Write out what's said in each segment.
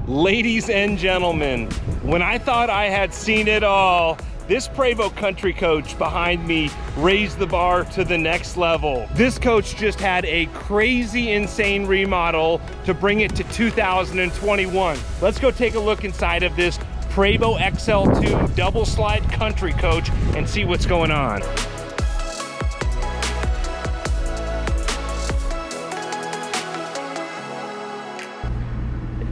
Ladies and gentlemen, when I thought I had seen it all, this Prevost country coach behind me raised the bar to the next level. This coach just had a crazy, insane remodel to bring it to 2021. Let's go take a look inside of this Prevost XL2 double slide country coach and see what's going on.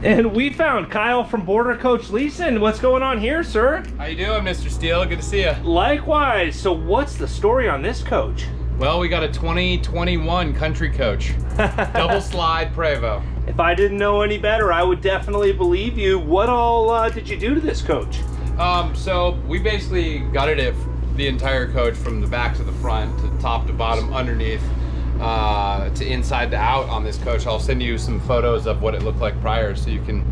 And we found Kyle from Border Coach Leeson. What's going on here, sir? How you doing, Mr. Steele? Good to see you. Likewise. So what's the story on this coach? Well, we got a 2021 country coach. Double slide Prevost. If I didn't know any better, I would definitely believe you. What all did you do to this coach? So we basically gutted it, the entire coach, from the back to the front, to top to bottom, underneath, to inside to out on this coach. I'll send you some photos of what it looked like prior so you can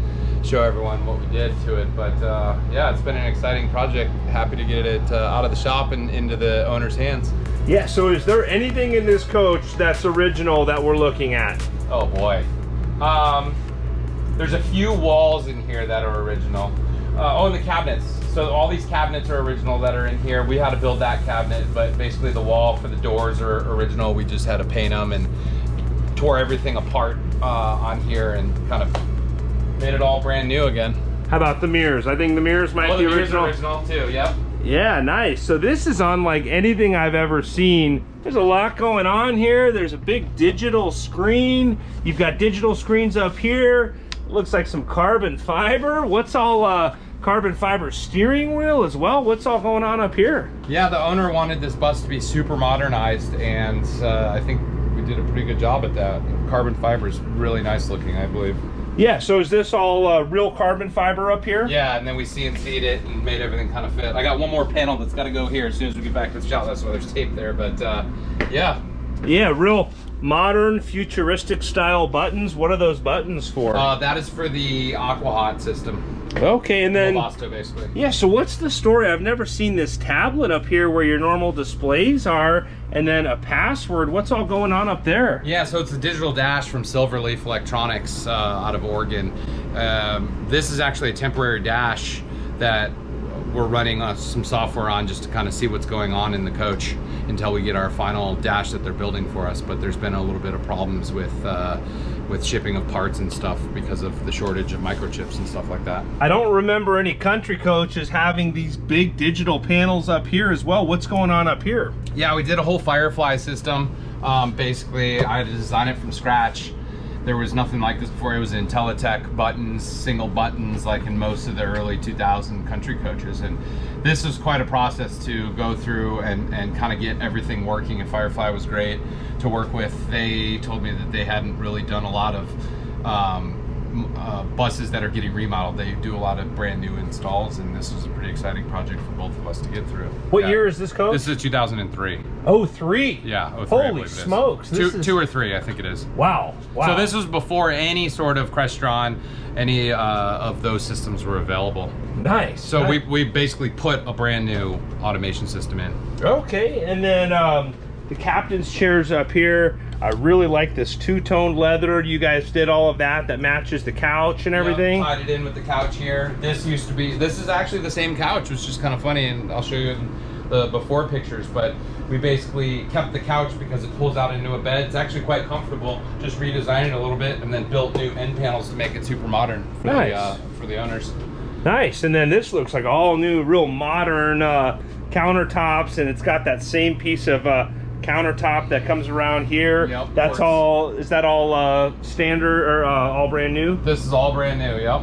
show everyone what we did to it. But yeah, it's been an exciting project. Happy to get it out of the shop and into the owner's hands. Yeah, so is there anything in this coach that's original that we're looking at? Oh boy. There's a few walls in here that are original. Oh, and the cabinets. So all these cabinets are original that are in here. We had to build that cabinet, but basically the wall for the doors are original. We just had to paint them and tore everything apart on here and kind of made it all brand new again. How about the mirrors? I think the mirrors might be original. Mirrors are original too, yep. Yeah, nice. So this is unlike anything I've ever seen. There's a lot going on here. There's a big digital screen. You've got digital screens up here. It looks like some carbon fiber. What's all carbon fiber steering wheel as well? What's all going on up here? Yeah, the owner wanted this bus to be super modernized, and I think we did a pretty good job at that. Carbon fiber is really nice looking, I believe. Yeah, so is this all real carbon fiber up here? Yeah, and then we CNC'd it and made everything kind of fit. I got one more panel that's got to go here as soon as we get back to the shop. That's why there's tape there, but yeah. Yeah, real modern, futuristic style buttons. What are those buttons for? That is for the Aqua Hot system. Okay, and then Prevost, basically. Yeah, so what's the story? I've never seen this tablet up here where your normal displays are, and then a password. What's all going on up there? Yeah, so it's a digital dash from Silverleaf Electronics out of Oregon. This is actually a temporary dash that we're running some software on just to kind of see what's going on in the coach until we get our final dash that they're building for us. But there's been a little bit of problems with shipping of parts and stuff because of the shortage of microchips and stuff like that. I don't remember any country coaches having these big digital panels up here as well. What's going on up here? Yeah, we did a whole Firefly system. Basically, I had to design it from scratch. There was nothing like this before. It was Intellitech buttons, single buttons, like in most of the early 2000 country coaches. And this was quite a process to go through and kind of get everything working, and Firefly was great to work with. They told me that they hadn't really done a lot of buses that are getting remodeled. They do a lot of brand new installs, and this was a pretty exciting project for both of us to get through. What year is this coach? This is 2003. Oh, 03? Yeah, 03, Holy smokes. Two or three, I think it is. Wow. So this was before any sort of Crestron, any of those systems were available. Nice. So we basically put a brand new automation system in. Okay, and then the captain's chairs up here. I really like this two-tone leather. You guys did all of that matches the couch and everything. Yep, tied it in with the couch here. This is actually the same couch, which is kind of funny, and I'll show you the before pictures, but we basically kept the couch because it pulls out into a bed. It's actually quite comfortable. Just redesigned it a little bit and then built new end panels to make it super modern for, for the owners. Nice. And then this looks like all new, real modern countertops, and it's got that same piece of countertop that comes around here. Yep, that's all. Is that all standard or all brand new? This is all brand new. Yep.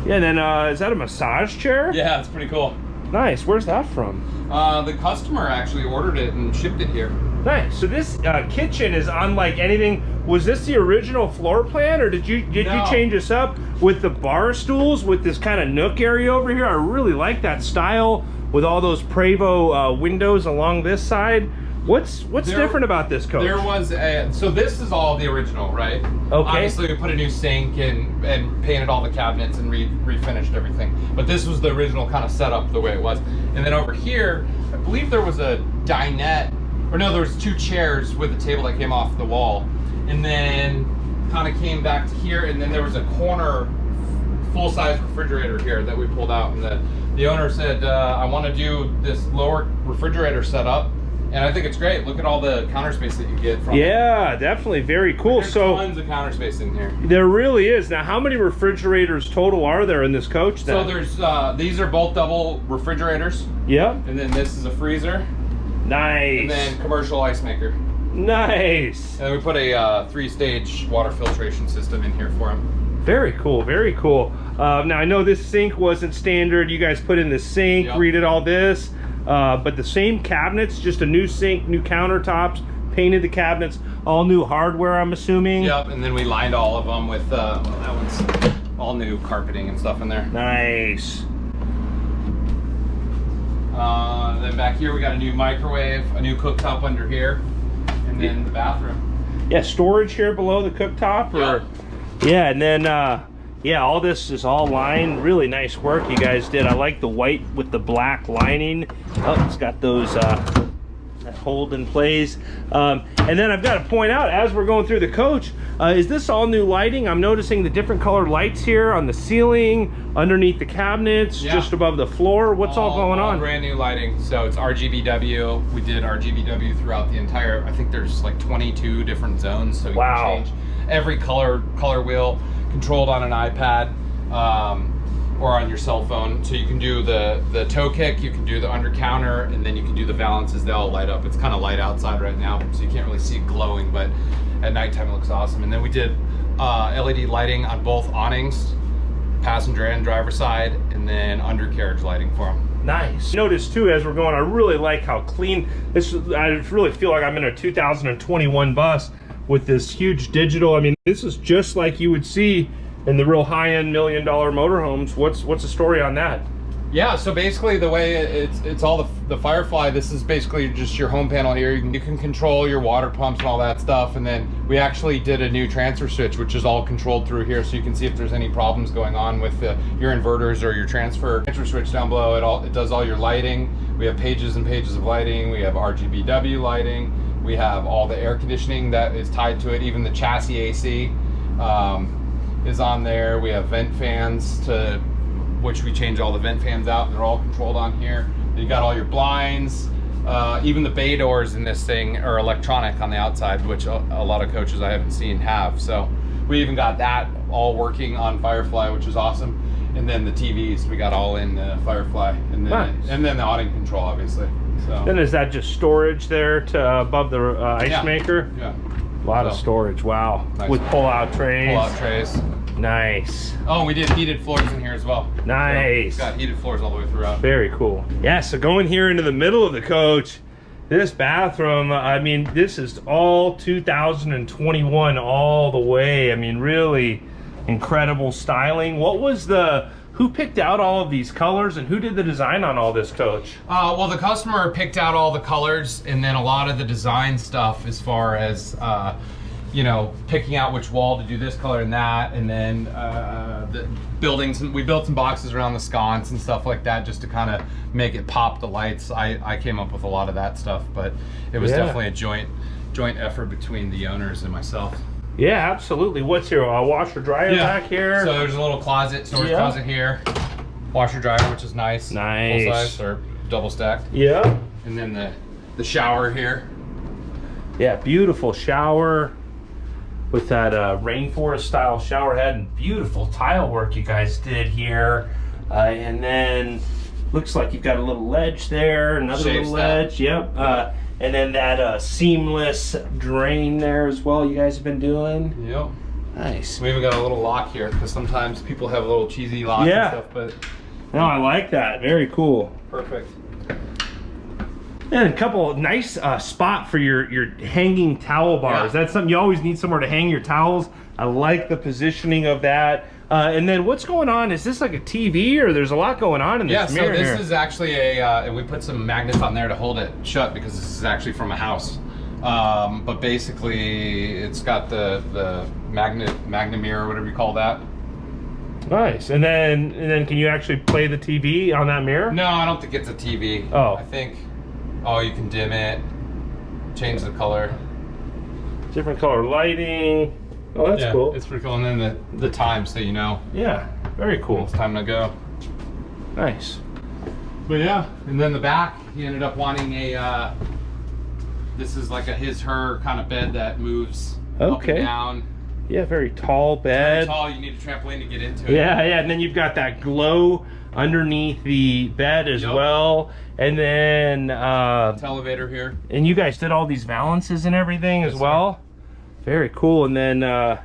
Yeah. And then is that a massage chair? Yeah, it's pretty cool. Nice. Where's that from? The customer actually ordered it and shipped it here. Nice. So this kitchen is unlike anything. Was this the original floor plan, or did you change this up with the bar stools with this kind of nook area over here? I really like that style with all those Prevost windows along this side. What's different about this coach? There was so this is all the original, right? Okay. Obviously we put a new sink and painted all the cabinets and refinished everything. But this was the original kind of setup the way it was. And then over here, I believe there was a dinette, or no, there was 2 chairs with a table that came off the wall. And then kind of came back to here, and then there was a corner full-size refrigerator here that we pulled out. And the owner said, I want to do this lower refrigerator setup. And I think it's great. Look at all the counter space that you get from it. Definitely very cool. There's so tons of counter space in here. There really is. Now, how many refrigerators total are there in this coach then? So there's these are both double refrigerators. Yep. And then this is a freezer. Nice. And then commercial ice maker. Nice. And then we put a 3-stage water filtration system in here for them. Very cool, very cool. Now I know this sink wasn't standard. You guys put in the sink, redid all this. But the same cabinets, just a new sink, new countertops, painted the cabinets, all new hardware, I'm assuming. Yep, and then we lined all of them with, well, that one's all new carpeting and stuff in there. Nice. Then back here we got a new microwave, a new cooktop under here, and then the bathroom. Yeah, storage here below the cooktop? Or, yeah, and then, yeah, all this is all lined. Really nice work you guys did. I like the white with the black lining. Oh, it's got those that hold in place. And then I've got to point out, as we're going through the coach, is this all new lighting? I'm noticing the different colored lights here on the ceiling, underneath the cabinets, just above the floor. What's all going on? Brand new lighting. So it's RGBW. We did RGBW throughout the entire, I think there's like 22 different zones. So you can change every color wheel, controlled on an iPad or on your cell phone. So you can do the toe kick, you can do the under counter, and then you can do the valances. They all light up. It's kind of light outside right now, so you can't really see it glowing, but at nighttime it looks awesome. And then we did LED lighting on both awnings, passenger and driver side, and then undercarriage lighting for them. Nice. Notice too, as we're going, I really like how clean this. I really feel like I'm in a 2021 bus with this huge digital. I mean, this is just like you would see in the real high-end $1 million motorhomes. What's the story on that? Yeah, so basically the way it's all the Firefly, this is basically just your home panel here. You can control your water pumps and all that stuff. And then we actually did a new transfer switch, which is all controlled through here. So you can see if there's any problems going on with your inverters or your transfer switch down below. It does all your lighting. We have pages and pages of lighting. We have RGBW lighting. We have all the air conditioning that is tied to it. Even the chassis AC is on there. We have vent fans, to which we change all the vent fans out. They're all controlled on here. You got all your blinds. Even the bay doors in this thing are electronic on the outside, which a lot of coaches I haven't seen have. So we even got that all working on Firefly, which is awesome. And then the TVs, we got all in Firefly. And then, and then the awning control, obviously. So. Then is that just storage there to above the ice maker? Yeah. A lot of storage, wow. Nice. With pull-out trays. Pull-out trays. Nice. Oh, we did heated floors in here as well. Nice. So got heated floors all the way throughout. Very cool. Yeah, so going here into the middle of the coach, this bathroom, I mean, this is all 2021 all the way. I mean, really incredible styling. What was who picked out all of these colors, and who did the design on all this, coach? Well, the customer picked out all the colors, and then a lot of the design stuff as far as you know, picking out which wall to do this color and that, and then the buildings. We built some boxes around the sconce and stuff like that, just to kind of make it pop the lights. I came up with a lot of that stuff, but it was definitely a joint effort between the owners and myself. Yeah, absolutely. What's here? A washer dryer back here? So there's a little closet, storage closet here. Washer dryer, which is nice. Nice. Full size or double stacked. Yeah. And then the shower here. Yeah, beautiful shower with that rainforest style shower head, and beautiful tile work you guys did here. And then looks like you've got a little ledge there, another little ledge. Yep. And then that seamless drain there as well you guys have been doing. Yep. Nice. We even got a little lock here, because sometimes people have a little cheesy lock and stuff, but No, I like that. Very cool. Perfect. And a couple of nice spot for your hanging towel bars. Yeah. That's something you always need, somewhere to hang your towels. I like the positioning of that. And then what's going on? Is this like a TV, or there's a lot going on in this mirror? Yeah, so this here? is actually and we put some magnets on there to hold it shut because this is actually from a house. But basically, it's got the magnet mirror, whatever you call that. Nice. And then can you actually play the TV on that mirror? No, I don't think it's a TV. Oh. I think, you can dim it, change the color. Different color lighting. Oh, that's cool. It's pretty cool. And then the time, so you know. Yeah, very cool. It's time to go. Nice. But yeah, and then the back, he ended up wanting a, this is like a his/her kind of bed that moves up and down. Yeah, very tall bed. Very tall, you need a trampoline to get into it. Yeah, and then you've got that glow underneath the bed as well. And then elevator here. And you guys did all these valances and everything as well. Very cool. And then yeah,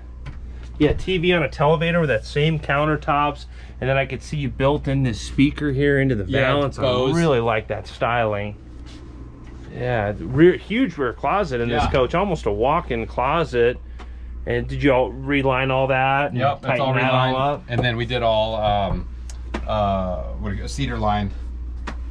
TV on a televator with that same countertops. And then I could see you built in this speaker here into the valance. I really like that styling. Yeah, huge rear closet in this coach, almost a walk-in closet. And did you all reline all that? And yep, that's all relined. up? And then we did all cedar lined.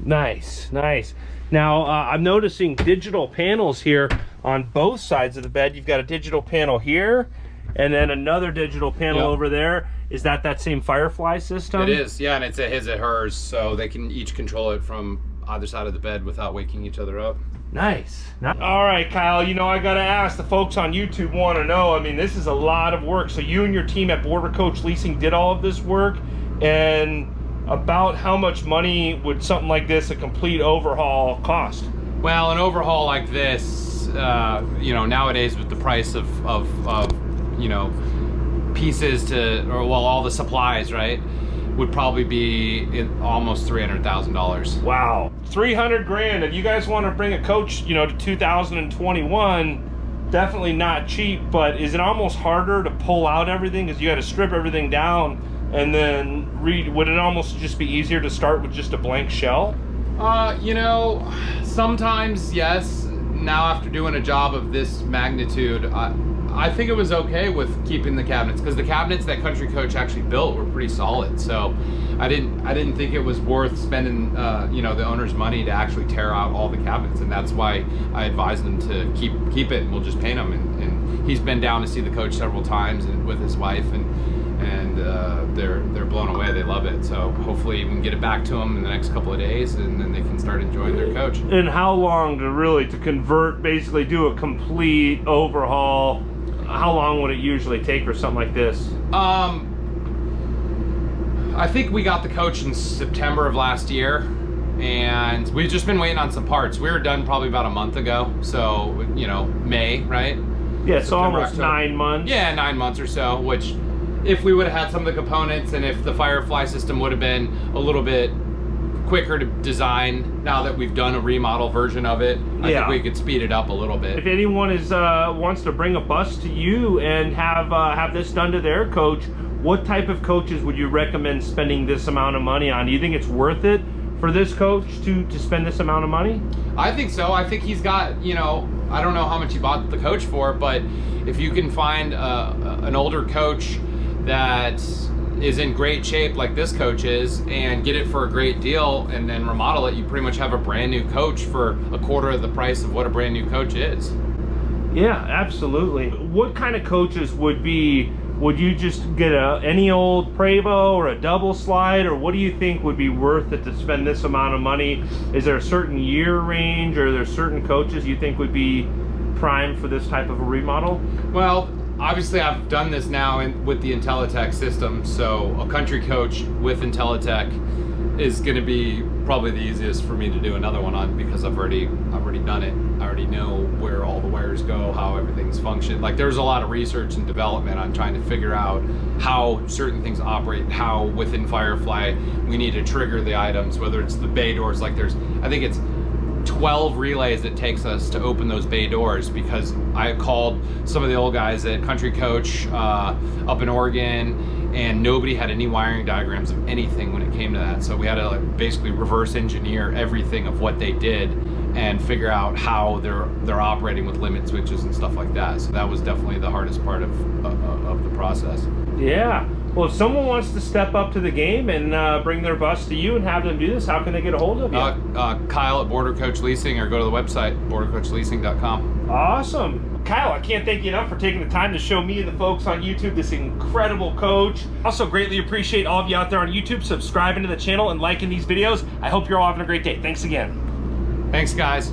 Nice, nice. Now I'm noticing digital panels here on both sides of the bed. You've got a digital panel here, and then another digital panel over there. Is that same Firefly system? It is, yeah, and it's a his and hers, so they can each control it from either side of the bed without waking each other up. Nice. All right, Kyle, you know, I gotta ask, the folks on YouTube want to know, I mean, this is a lot of work. So you and your team at Border Coach Leasing did all of this work, and about how much money would something like this, a complete overhaul, cost? Well, an overhaul like this, you know, nowadays with the price of you know, pieces all the supplies, right, would probably be almost $300,000. Wow, 300 grand. If you guys want to bring a coach, you know, to 2021, definitely not cheap. But is it almost harder to pull out everything because you got to strip everything down and then would it almost just be easier to start with just a blank shell? You know, sometimes yes. Now after doing a job of this magnitude, I think it was okay with keeping the cabinets, because the cabinets that Country Coach actually built were pretty solid. So I didn't think it was worth spending you know, the owner's money to actually tear out all the cabinets, and that's why I advised them to keep it, and we'll just paint them. And he's been down to see the coach several times and with his wife, and they're blown away. They love it. So hopefully we can get it back to them in the next couple of days, and then they can start enjoying their coach. And how long to convert, basically do a complete overhaul? How long would it usually take for something like this? I think we got the coach in September of last year, and we've just been waiting on some parts. We were done probably about a month ago, so, you know, May, right? Yeah, so almost October. 9 months. Yeah, 9 months or so, which if we would have had some of the components, and if the Firefly system would have been a little bit quicker to design, now that we've done a remodel version of it, I think we could speed it up a little bit. If anyone is wants to bring a bus to you and have this done to their coach, what type of coaches would you recommend spending this amount of money on? Do you think it's worth it for this coach to spend this amount of money? I think so. I think he's got, you know, I don't know how much he bought the coach for, but if you can find an older coach that is in great shape like this coach is, and get it for a great deal, and then remodel it, you pretty much have a brand new coach for a quarter of the price of what a brand new coach is. Yeah, absolutely. What kind of coaches would you just get any old Prevost or a double slide, or what do you think would be worth it to spend this amount of money? Is there a certain year range, or are there certain coaches you think would be prime for this type of a remodel? Well, obviously I've done this now with the Intellitech system, so a Country Coach with Intellitech is going to be probably the easiest for me to do another one on, because I've already done it. I already know where all the wires go, how everything's functioned. Like, there's a lot of research and development on trying to figure out how certain things operate, how within Firefly we need to trigger the items, whether it's the bay doors. Like, I think it's 12 relays it takes us to open those bay doors, because I called some of the old guys at Country Coach up in Oregon, and nobody had any wiring diagrams of anything when it came to that. So we had to like basically reverse engineer everything of what they did and figure out how they're operating with limit switches and stuff like that. So that was definitely the hardest part of the process. Yeah. Well, if someone wants to step up to the game and bring their bus to you and have them do this, how can they get a hold of you? Kyle at Border Coach Leasing, or go to the website, bordercoachleasing.com. Awesome. Kyle, I can't thank you enough for taking the time to show me and the folks on YouTube this incredible coach. Also greatly appreciate all of you out there on YouTube subscribing to the channel and liking these videos. I hope you're all having a great day. Thanks again. Thanks, guys.